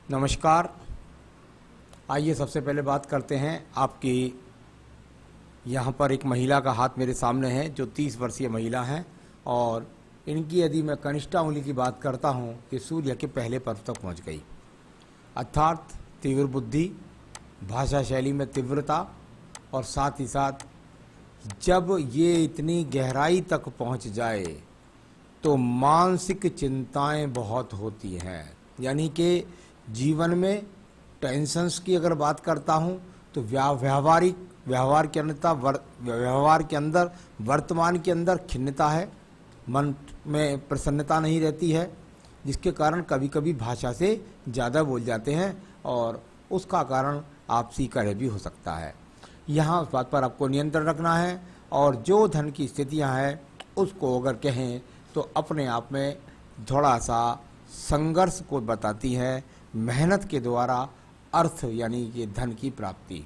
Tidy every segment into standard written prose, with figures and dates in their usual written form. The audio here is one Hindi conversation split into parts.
नमस्कार। आइए सबसे पहले बात करते हैं आपकी। यहाँ पर एक महिला का हाथ मेरे सामने है जो 30 वर्षीय महिला हैं और इनकी यदि मैं कनिष्ठा उंगली की बात करता हूँ कि सूर्य के पहले पर्व तक पहुँच गई, अर्थात तीव्र बुद्धि, भाषा शैली में तीव्रता और साथ ही साथ जब ये इतनी गहराई तक पहुँच जाए तो मानसिक चिंताएं बहुत होती हैं। यानी कि जीवन में टेंशन्स की अगर बात करता हूँ तो व्यवहार के अंदर वर्तमान के अंदर खिन्नता है, मन में प्रसन्नता नहीं रहती है, जिसके कारण कभी कभी भाषा से ज़्यादा बोल जाते हैं और उसका कारण आपसी कलह भी हो सकता है। यहाँ उस बात पर आपको नियंत्रण रखना है और जो धन की स्थितियाँ हैं उसको अगर कहें तो अपने आप में थोड़ा सा संघर्ष को बताती है, मेहनत के द्वारा अर्थ यानी कि धन की प्राप्ति।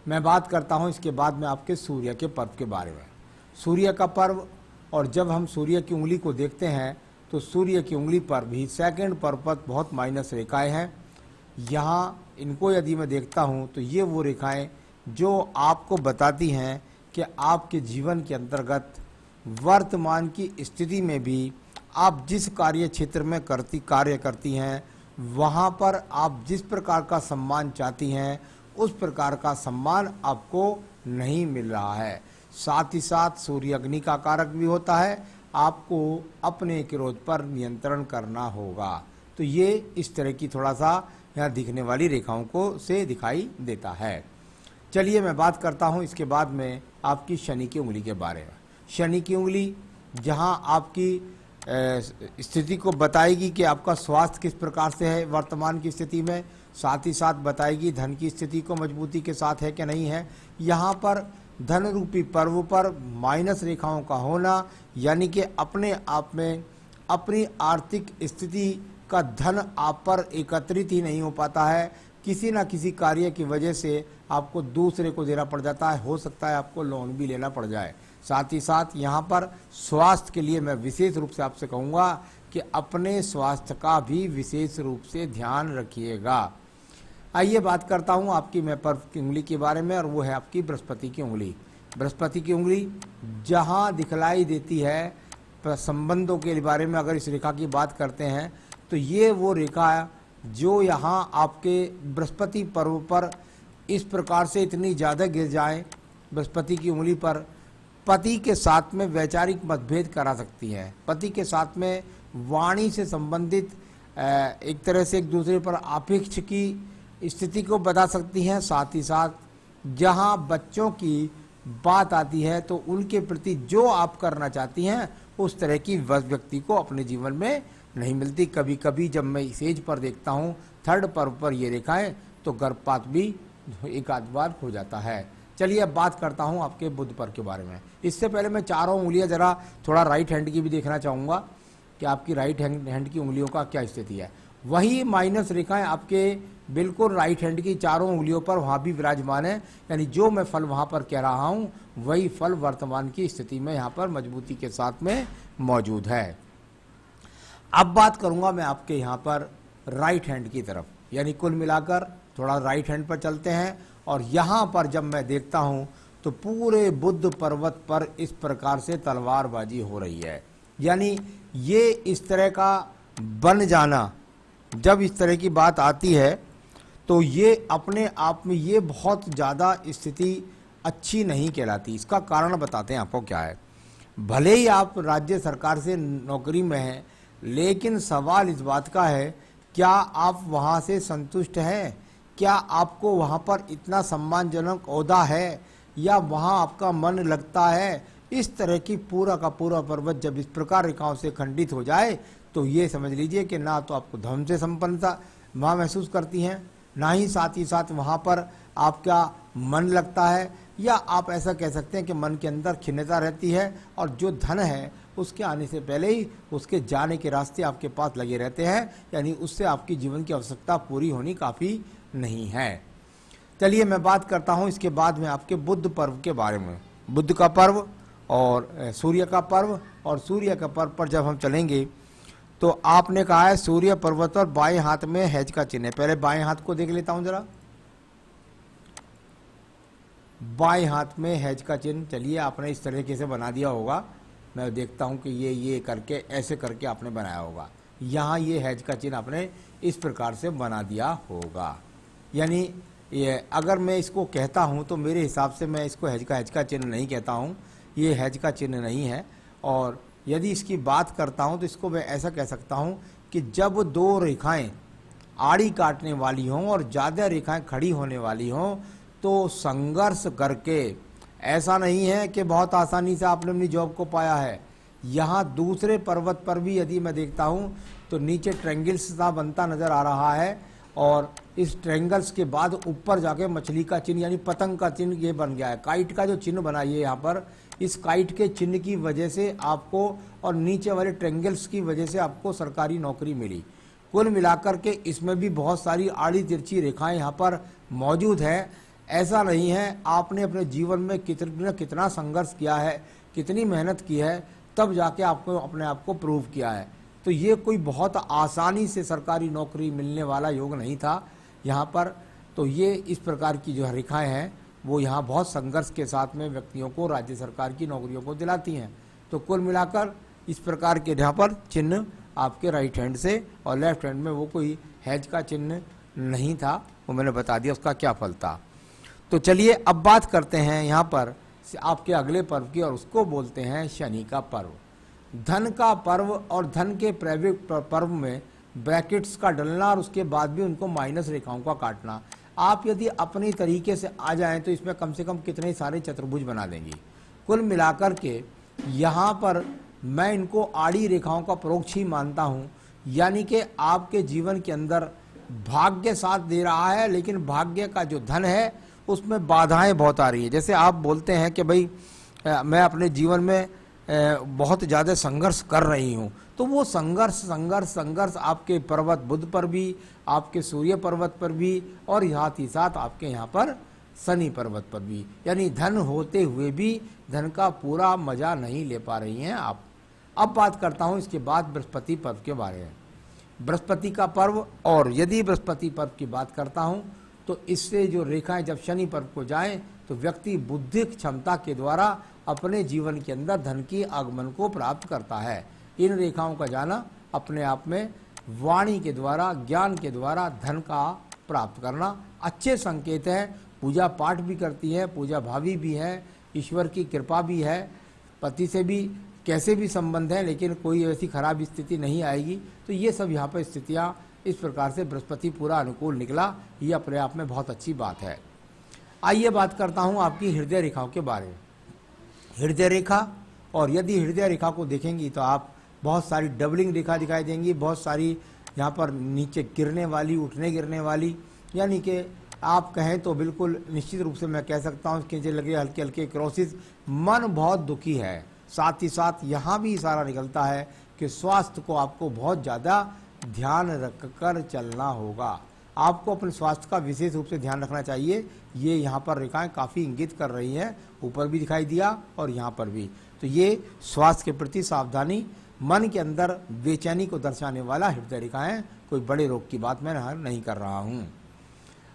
मैं बात करता हूँ इसके बाद में आपके सूर्य के पर्व के बारे में। सूर्य का पर्व, और जब हम सूर्य की उंगली को देखते हैं तो सूर्य की उंगली पर भी सेकंड पर्व पर बहुत माइनस रेखाएं हैं। यहाँ इनको यदि मैं देखता हूँ तो ये वो रेखाएं जो आपको बताती हैं कि आपके जीवन के अंतर्गत वर्तमान की स्थिति में भी आप जिस कार्य क्षेत्र में कार्य करती हैं वहाँ पर आप जिस प्रकार का सम्मान चाहती हैं उस प्रकार का सम्मान आपको नहीं मिल रहा है। साथ ही साथ सूर्य अग्नि का कारक भी होता है, आपको अपने क्रोध पर नियंत्रण करना होगा। तो ये इस तरह की थोड़ा सा यहाँ दिखने वाली रेखाओं को से दिखाई देता है। चलिए मैं बात करता हूँ इसके बाद में आपकी शनि की उंगली के बारे में। शनि की उंगली जहाँ आपकी स्थिति को बताएगी कि आपका स्वास्थ्य किस प्रकार से है वर्तमान की स्थिति में, साथ ही साथ बताएगी धन की स्थिति को मजबूती के साथ है कि नहीं है। यहाँ पर धन रूपी पर्व पर माइनस रेखाओं का होना यानी कि अपने आप में अपनी आर्थिक स्थिति का धन आप पर एकत्रित ही नहीं हो पाता है, किसी न किसी कार्य की वजह से आपको दूसरे को देना पड़ जाता है, हो सकता है आपको लोन भी लेना पड़ जाए। साथ ही साथ यहाँ पर स्वास्थ्य के लिए मैं विशेष रूप से आपसे कहूँगा कि अपने स्वास्थ्य का भी विशेष रूप से ध्यान रखिएगा। आइए बात करता हूँ आपकी मैं पर्व की उंगली के बारे में, और वो है आपकी बृहस्पति की उंगली। बृहस्पति की उंगली जहाँ दिखलाई देती है संबंधों के बारे में अगर इस रेखा की बात करते हैं तो ये वो रेखा जो यहाँ आपके बृहस्पति पर्व पर इस प्रकार से इतनी ज़्यादा गिर जाए, बृहस्पति की उंगली पर पति के साथ में वैचारिक मतभेद करा सकती है, पति के साथ में वाणी से संबंधित एक तरह से एक दूसरे पर आपेक्ष की स्थिति को बता सकती हैं। साथ ही साथ जहां बच्चों की बात आती है तो उनके प्रति जो आप करना चाहती हैं उस तरह की व्यक्ति को अपने जीवन में नहीं मिलती। कभी कभी जब मैं इस एज पर देखता हूं थर्ड पर्व पर ये रेखाएं तो गर्भपात भी एक आध बार हो जाता है। चलिए अब बात करता हूं आपके बुध पर्व के बारे में। इससे पहले मैं चारों उंगलियां जरा थोड़ा राइट हैंड की भी देखना चाहूँगा कि आपकी राइट हैंड की उंगलियों का क्या स्थिति है। वही माइनस रेखाएं आपके बिल्कुल राइट हैंड की चारों उंगलियों पर वहाँ भी विराजमान है, यानी जो मैं फल वहाँ पर कह रहा हूँ वही फल वर्तमान की स्थिति में यहाँ पर मजबूती के साथ में मौजूद है। अब बात करूँगा मैं आपके यहाँ पर राइट हैंड की तरफ, यानी कुल मिलाकर थोड़ा राइट हैंड पर चलते हैं। और यहाँ पर जब मैं देखता हूँ तो पूरे बुध पर्वत पर इस प्रकार से तलवारबाजी हो रही है, यानी ये इस तरह का बन जाना, जब इस तरह की बात आती है तो ये अपने आप में ये बहुत ज़्यादा स्थिति अच्छी नहीं कहलाती। इसका कारण बताते हैं आपको क्या है। भले ही आप राज्य सरकार से नौकरी में हैं, लेकिन सवाल इस बात का है क्या आप वहाँ से संतुष्ट हैं, क्या आपको वहाँ पर इतना सम्मानजनक ओहदा है या वहाँ आपका मन लगता है। इस तरह की पूरा का पूरा पर्वत जब इस प्रकार रेखाओं से खंडित हो जाए तो ये समझ लीजिए कि ना तो आपको धन से संपन्नता वहाँ महसूस करती हैं, ना ही साथ वहाँ पर आपका मन लगता है, या आप ऐसा कह सकते हैं कि मन के अंदर खिन्नता रहती है और जो धन है उसके आने से पहले ही उसके जाने के रास्ते आपके पास लगे रहते हैं, यानी उससे आपकी जीवन की आवश्यकता पूरी होनी काफ़ी नहीं है। चलिए मैं बात करता हूँ इसके बाद में आपके बुध पर्व के बारे में। बुध का पर्व और सूर्य का पर्व, और सूर्य का पर्व पर जब हम चलेंगे तो आपने कहा है सूर्य पर्वत पर बाएं हाथ में हैज का चिन्ह है। पहले बाएं हाथ को देख लेता हूं जरा। बाएं हाथ में हैज का चिन्ह, चलिए आपने इस तरीके से बना दिया होगा। मैं देखता हूं कि ये करके ऐसे करके आपने बनाया होगा। यहाँ ये हैज का चिन्ह आपने इस प्रकार से बना दिया होगा। यानी ये अगर मैं इसको कहता हूं तो मेरे हिसाब से मैं इसको हैज का चिन्ह नहीं कहता हूं, ये हैज का चिन्ह नहीं है। और यदि इसकी बात करता हूं तो इसको मैं ऐसा कह सकता हूं कि जब दो रेखाएं आड़ी काटने वाली हों और ज़्यादा रेखाएं खड़ी होने वाली हों तो संघर्ष करके, ऐसा नहीं है कि बहुत आसानी से आपने अपनी जॉब को पाया है। यहाँ दूसरे पर्वत पर भी यदि मैं देखता हूँ तो नीचे ट्रायंगल्स सा बनता नज़र आ रहा है और इस ट्रायंगल्स के बाद ऊपर जाके मछली का चिन्ह यानी पतंग का चिन्ह ये बन गया है। काइट का जो चिन्ह बना है यहाँ पर, इस काइट के चिन्ह की वजह से आपको और नीचे वाले ट्रायंगल्स की वजह से आपको सरकारी नौकरी मिली। कुल मिलाकर के इसमें भी बहुत सारी आड़ी तिरछी रेखाएं यहाँ पर मौजूद है। ऐसा नहीं है, आपने अपने जीवन में कितना संघर्ष किया है, कितनी मेहनत की है, तब जाके आपको अपने आप को प्रूव किया है। तो ये कोई बहुत आसानी से सरकारी नौकरी मिलने वाला योग नहीं था यहाँ पर। तो ये इस प्रकार की जो रेखाएं हैं वो यहाँ बहुत संघर्ष के साथ में व्यक्तियों को राज्य सरकार की नौकरियों को दिलाती हैं। तो कुल मिलाकर इस प्रकार के यहाँ पर चिन्ह आपके राइट हैंड से और लेफ्ट हैंड में वो कोई हैज का चिन्ह नहीं था, वो मैंने बता दिया उसका क्या फल था। तो चलिए अब बात करते हैं यहाँ पर आपके अगले पर्व की, और उसको बोलते हैं शनि का पर्व। धन का पर्व और धन के पर्व में ब्रैकेट्स का डलना और उसके बाद भी उनको माइनस रेखाओं का काटना। आप यदि अपनी तरीके से आ जाएं तो इसमें कम से कम कितने सारे चतुर्भुज बना देंगी। कुल मिलाकर के यहाँ पर मैं इनको आड़ी रेखाओं का परोक्ष ही मानता हूँ। यानी कि आपके जीवन के अंदर भाग्य साथ दे रहा है, लेकिन भाग्य का जो धन है उसमें बाधाएं बहुत आ रही है। जैसे आप बोलते हैं कि भाई मैं अपने जीवन में बहुत ज़्यादा संघर्ष कर रही हूँ, तो वो संघर्ष आपके पर्वत बुध पर भी, आपके सूर्य पर्वत पर भी और साथ ही साथ आपके यहाँ पर शनि पर्वत पर भी, यानी धन होते हुए भी धन का पूरा मजा नहीं ले पा रही हैं आप। अब बात करता हूँ इसके बाद बृहस्पति पर्व के बारे में। बृहस्पति का पर्व, और यदि बृहस्पति पर्व की बात करता हूँ तो इससे जो रेखाएं जब शनि पर्व को जाएं तो व्यक्ति बुद्धिक क्षमता के द्वारा अपने जीवन के अंदर धन की आगमन को प्राप्त करता है। इन रेखाओं का जाना अपने आप में वाणी के द्वारा, ज्ञान के द्वारा धन का प्राप्त करना अच्छे संकेत है। पूजा पाठ भी करती है, पूजा भावी भी है, ईश्वर की कृपा भी है, पति से भी कैसे भी संबंध है लेकिन कोई ऐसी खराब स्थिति नहीं आएगी। तो ये सब यहाँ पर स्थितियाँ इस प्रकार से बृहस्पति पूरा अनुकूल निकला, ये अपने आप में बहुत अच्छी बात है। आइए बात करता हूँ आपकी हृदय रेखाओं के बारे में। हृदय रेखा, और यदि हृदय रेखा को देखेंगी तो आप बहुत सारी डबलिंग रेखा दिखाई देंगी, बहुत सारी यहाँ पर नीचे गिरने वाली, उठने गिरने वाली, यानी कि आप कहें तो बिल्कुल निश्चित रूप से मैं कह सकता हूँ कि लगे हल्के हल्के क्रॉसिस। मन बहुत दुखी है, साथ ही साथ यहाँ भी इशारा निकलता है कि स्वास्थ्य को आपको बहुत ज़्यादा ध्यान रखकर चलना होगा। आपको अपने स्वास्थ्य का विशेष रूप से ध्यान रखना चाहिए। ये यहाँ पर रेखाएं काफ़ी इंगित कर रही हैं, ऊपर भी दिखाई दिया और यहाँ पर भी। तो ये स्वास्थ्य के प्रति सावधानी, मन के अंदर बेचैनी को दर्शाने वाला हृदय रेखाएं, कोई बड़े रोग की बात मैं नहीं कर रहा हूँ।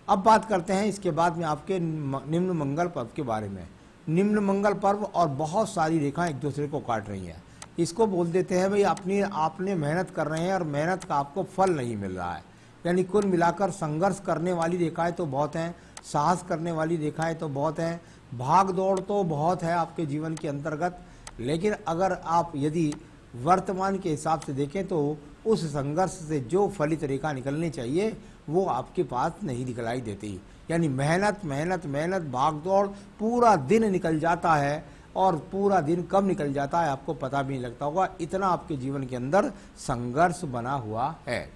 अब बात करते हैं इसके बाद में आपके निम्न मंगल पर्व के बारे में। निम्न मंगल पर्व और बहुत सारी रेखाएं एक दूसरे को काट रही हैं। इसको बोल देते हैं भाई आपने मेहनत कर रहे हैं और मेहनत का आपको फल नहीं मिल रहा है। यानी कुल मिलाकर संघर्ष करने वाली रेखाएं तो बहुत हैं, साहस करने वाली रेखाएं तो बहुत हैं, भाग दौड़ तो बहुत है आपके जीवन के अंतर्गत। लेकिन अगर आप यदि वर्तमान के हिसाब से देखें तो उस संघर्ष से जो फलित रेखा निकलनी चाहिए वो आपके पास नहीं दिखलाई देती। यानी मेहनत मेहनत मेहनत, भाग दौड़, पूरा दिन निकल जाता है और पूरा दिन कब निकल जाता है आपको पता भी नहीं लगता होगा, इतना आपके जीवन के अंदर संघर्ष बना हुआ है।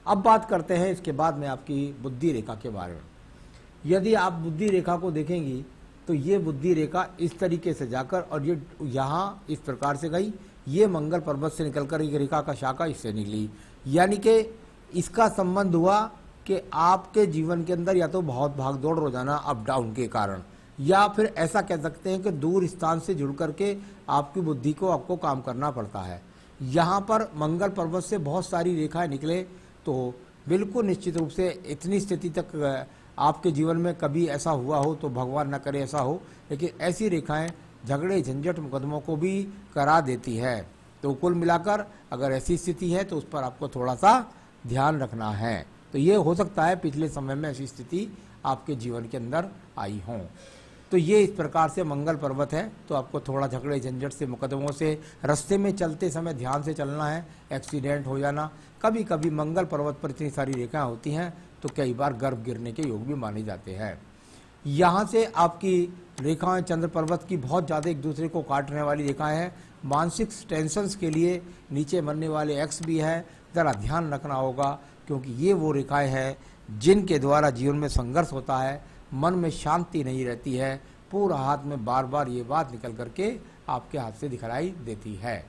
अब बात करते हैं इसके बाद में आपकी बुद्धि रेखा के बारे में। यदि आप बुद्धि रेखा को देखेंगी तो ये बुद्धि रेखा इस तरीके से जाकर और ये यहाँ इस प्रकार से गई, ये मंगल पर्वत से निकलकर एक रेखा का शाखा इससे निकली। यानी कि इसका संबंध हुआ कि आपके जीवन के अंदर या तो बहुत भागदौड़ रोजाना अप डाउन के कारण, या फिर ऐसा कह सकते हैं कि दूर स्थान से जुड़ करके आपकी बुद्धि को आपको काम करना पड़ता है। यहाँ पर मंगल पर्वत से बहुत सारी रेखाएं निकले तो बिल्कुल निश्चित रूप से इतनी स्थिति तक आपके जीवन में कभी ऐसा हुआ हो तो भगवान न करे ऐसा हो, लेकिन ऐसी रेखाएं झगड़े झंझट मुकदमों को भी करा देती है। तो कुल मिलाकर अगर ऐसी स्थिति है तो उस पर आपको थोड़ा सा ध्यान रखना है। तो ये हो सकता है पिछले समय में ऐसी स्थिति आपके जीवन के अंदर आई हो। तो ये इस प्रकार से मंगल पर्वत है। तो आपको थोड़ा झगड़े झंझट से मुकदमों से रास्ते में चलते समय ध्यान से चलना है, एक्सीडेंट हो जाना। कभी कभी मंगल पर्वत पर इतनी सारी रेखाएं होती हैं तो कई बार गर्भ गिरने के योग भी माने जाते हैं। यहाँ से आपकी रेखाएं चंद्र पर्वत की बहुत ज़्यादा एक दूसरे को काटने वाली रेखाएं हैं। मानसिक टेंशन्स के लिए नीचे बनने वाले एक्स भी है, ज़रा ध्यान रखना होगा, क्योंकि ये वो रेखाएं हैं जिनके द्वारा जीवन में संघर्ष होता है, मन में शांति नहीं रहती है, पूरा हाथ में बार बार ये बात निकल करके आपके हाथ से दिखलाई देती है।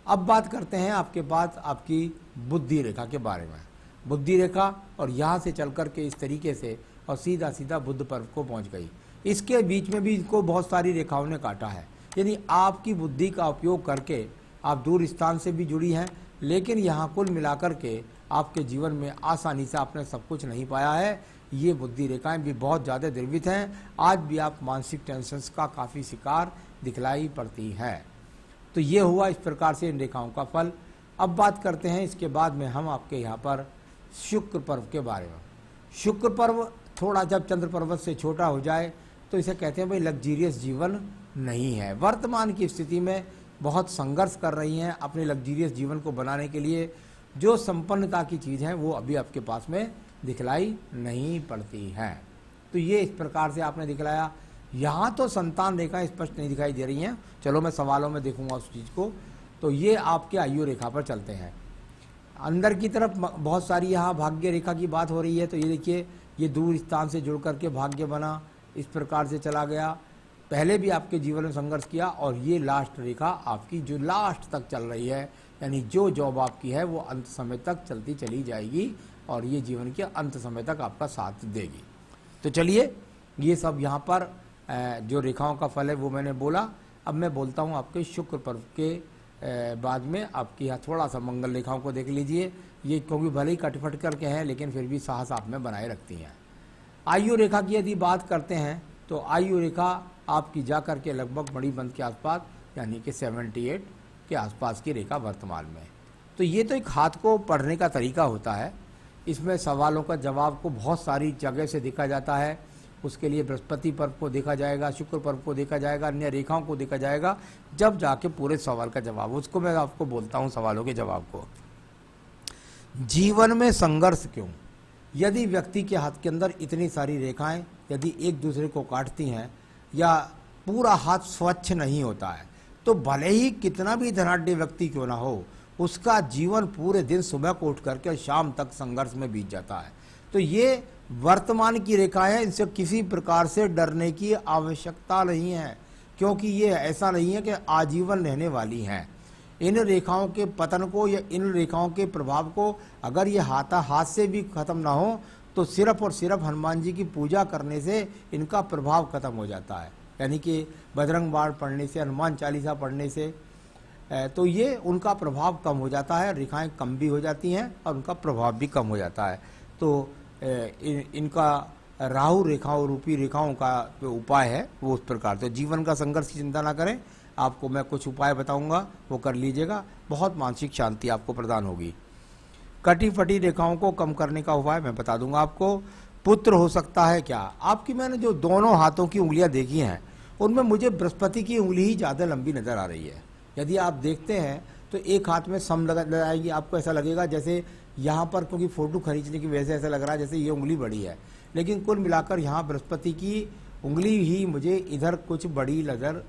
अब बात करते हैं आपके पास आपकी बुद्धि रेखा के बारे में। बुद्धि रेखा और यहाँ से चल कर के इस तरीके से और सीधा सीधा बुध पर्व को पहुँच गई। इसके बीच में भी इनको बहुत सारी रेखाओं ने काटा है, यानी आपकी बुद्धि का उपयोग करके आप दूर स्थान से भी जुड़ी हैं, लेकिन यहाँ कुल मिलाकर के आपके जीवन में आसानी से आपने सब कुछ नहीं पाया है। ये बुद्धि रेखाएं भी बहुत ज़्यादा द्रवित हैं। आज भी आप मानसिक टेंशन्स का काफ़ी शिकार दिखलाई पड़ती है। तो ये हुआ इस प्रकार से इन रेखाओं का फल। अब बात करते हैं इसके बाद में हम आपके यहाँ पर शुक्र पर्व के बारे में। शुक्र पर्व थोड़ा जब चंद्र पर्वत से छोटा हो जाए तो इसे कहते हैं भाई लग्जीरियस जीवन नहीं है। वर्तमान की स्थिति में बहुत संघर्ष कर रही हैं अपने लग्जीरियस जीवन को बनाने के लिए। जो संपन्नता की चीज़ है वो अभी आपके पास में दिखलाई नहीं पड़ती है। तो ये इस प्रकार से आपने दिखलाया। यहाँ तो संतान रेखाएं स्पष्ट नहीं दिखाई दे रही हैं। चलो मैं सवालों में देखूंगा उस चीज़ को। तो ये आपके आयु रेखा पर चलते हैं। अंदर की तरफ बहुत सारी यहाँ भाग्य रेखा की बात हो रही है। तो ये देखिए, ये दूर स्थान से जुड़ करके भाग्य बना, इस प्रकार से चला गया। पहले भी आपके जीवन में संघर्ष किया और ये लास्ट रेखा आपकी जो लास्ट तक चल रही है, यानी जो जॉब आपकी है वो अंत समय तक चलती चली जाएगी और ये जीवन के अंत समय तक आपका साथ देगी। तो चलिए, ये सब यहाँ पर जो रेखाओं का फल है वो मैंने बोला। अब मैं बोलता हूँ आपके शुक्र पर्व के बाद में आपकी यहाँ थोड़ा सा मंगल रेखाओं को देख लीजिए। ये क्योंकि भले ही कटफट करके हैं लेकिन फिर भी साहस आप में बनाए रखती हैं। आयु रेखा की यदि बात करते हैं तो आयु रेखा आपकी जा कर के लगभग मणिबंध के आसपास, यानी कि 78 के आसपास की रेखा वर्तमान में। तो ये तो एक हाथ को पढ़ने का तरीका होता है। इसमें सवालों का जवाब को बहुत सारी जगह से देखा जाता है। उसके लिए बृहस्पति पर्व को देखा जाएगा, शुक्र पर्व को देखा जाएगा, अन्य रेखाओं को देखा जाएगा, जब जाके पूरे सवाल का जवाब। उसको मैं आपको बोलता हूँ सवालों के जवाब को। जीवन में संघर्ष क्यों? यदि व्यक्ति के हाथ के अंदर इतनी सारी रेखाएं यदि एक दूसरे को काटती हैं या पूरा हाथ स्वच्छ नहीं होता है तो भले ही कितना भी धनाढ्य व्यक्ति क्यों ना हो, उसका जीवन पूरे दिन सुबह को उठ करके शाम तक संघर्ष में बीत जाता है। तो ये वर्तमान की रेखाएं हैं, इनसे किसी प्रकार से डरने की आवश्यकता नहीं है, क्योंकि ये ऐसा नहीं है कि आजीवन रहने वाली हैं। इन रेखाओं के पतन को या इन रेखाओं के प्रभाव को अगर ये हाथ से भी खत्म ना हो तो सिर्फ और सिर्फ हनुमान जी की पूजा करने से इनका प्रभाव खत्म हो जाता है, यानी कि बजरंग बाण पढ़ने से, हनुमान चालीसा पढ़ने से तो ये उनका प्रभाव कम हो जाता है। रेखाएं कम भी हो जाती हैं और उनका प्रभाव भी कम हो जाता है। तो इनका राहु रेखाओं रूपी रेखाओं का जो उपाय है वो उस प्रकार से। जीवन का संघर्ष की चिंता ना करें, आपको मैं कुछ उपाय बताऊंगा, वो कर लीजिएगा, बहुत मानसिक शांति आपको प्रदान होगी। कटी फटी रेखाओं को कम करने का उपाय मैं बता दूंगा आपको। पुत्र हो सकता है क्या? आपकी मैंने जो दोनों हाथों की उंगलियां देखी हैं उनमें मुझे बृहस्पति की उंगली ही ज़्यादा लंबी नज़र आ रही है। यदि आप देखते हैं तो एक हाथ में सम लगाएगी, आपको ऐसा लगेगा जैसे यहाँ पर, क्योंकि फ़ोटो खींचने की वजह से ऐसा लग रहा है जैसे ये उंगली बड़ी है, लेकिन कुल मिलाकर यहाँ बृहस्पति की उंगली ही मुझे इधर कुछ बड़ी नज़र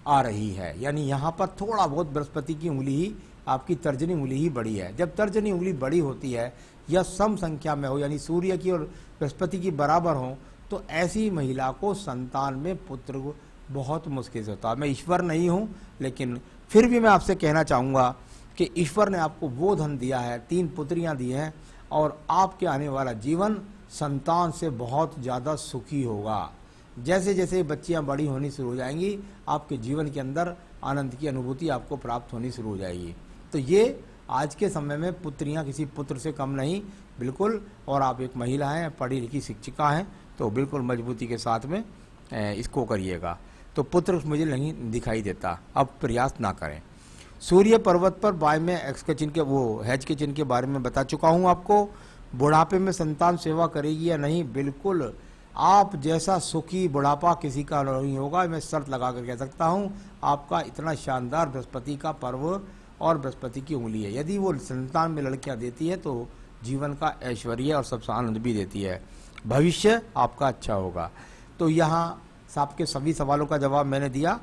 आ रही है। यानी यहाँ पर थोड़ा बहुत बृहस्पति की उंगली ही, आपकी तर्जनी उंगली ही बड़ी है। जब तर्जनी उंगली बड़ी होती है या सम संख्या में हो, यानी सूर्य की और बृहस्पति की बराबर हो, तो ऐसी महिला को संतान में पुत्र बहुत मुश्किल से होता है। मैं ईश्वर नहीं हूँ, लेकिन फिर भी मैं आपसे कहना चाहूँगा कि ईश्वर ने आपको वो धन दिया है, 3 पुत्रियाँ दी हैं, और आपके आने वाला जीवन संतान से बहुत ज़्यादा सुखी होगा। जैसे जैसे बच्चियाँ बड़ी होनी शुरू हो जाएंगी, आपके जीवन के अंदर आनंद की अनुभूति आपको प्राप्त होनी शुरू हो जाएगी। तो ये आज के समय में पुत्रियां किसी पुत्र से कम नहीं, बिल्कुल। और आप एक महिला हैं, पढ़ी लिखी शिक्षिका हैं, तो बिल्कुल मजबूती के साथ में इसको करिएगा। तो पुत्र मुझे नहीं दिखाई देता, अब प्रयास ना करें। सूर्य पर्वत पर बाय में एक्स के चिन्ह के वो हैज के चिन्ह के बारे में बता चुका हूँ आपको। बुढ़ापे में संतान सेवा करेगी या नहीं, बिल्कुल आप जैसा सुखी बुढ़ापा किसी का नहीं होगा, मैं शर्त लगा कर कह सकता हूँ। आपका इतना शानदार बृहस्पति का पर्व और बृहस्पति की उंगली है, यदि वो संतान में लड़कियां देती है तो जीवन का ऐश्वर्य और सबसे आनंद भी देती है, भविष्य आपका अच्छा होगा। तो यहाँ आपके सभी सवालों का जवाब मैंने दिया,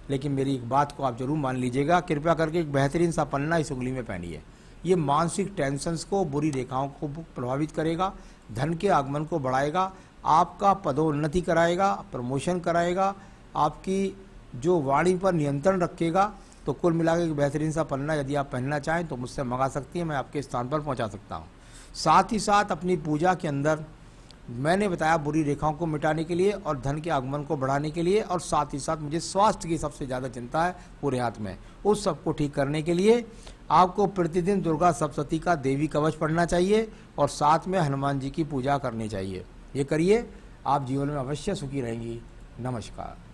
लेकिन मेरी एक बात को आप जरूर मान लीजिएगा, कृपया करके एक बेहतरीन सा पन्ना इस उंगली में पहनिए। ये मानसिक टेंशन्स को, बुरी रेखाओं को प्रभावित करेगा, धन के आगमन को बढ़ाएगा, आपका पदोन्नति कराएगा, प्रमोशन कराएगा, आपकी जो वाणी पर नियंत्रण रखेगा। तो कुल मिलाकर एक बेहतरीन सा पन्ना यदि आप पहनना चाहें तो मुझसे मंगा सकती हैं, मैं आपके स्थान पर पहुंचा सकता हूं। साथ ही साथ अपनी पूजा के अंदर मैंने बताया बुरी रेखाओं को मिटाने के लिए और धन के आगमन को बढ़ाने के लिए, और साथ ही साथ मुझे स्वास्थ्य की सबसे ज़्यादा चिंता है पूरे हाथ में, उस सबको ठीक करने के लिए आपको प्रतिदिन दुर्गा सप्तशती का देवी कवच पढ़ना चाहिए और साथ में हनुमान जी की पूजा करनी चाहिए। ये करिए, आप जीवन में अवश्य सुखी रहेंगी। नमस्कार।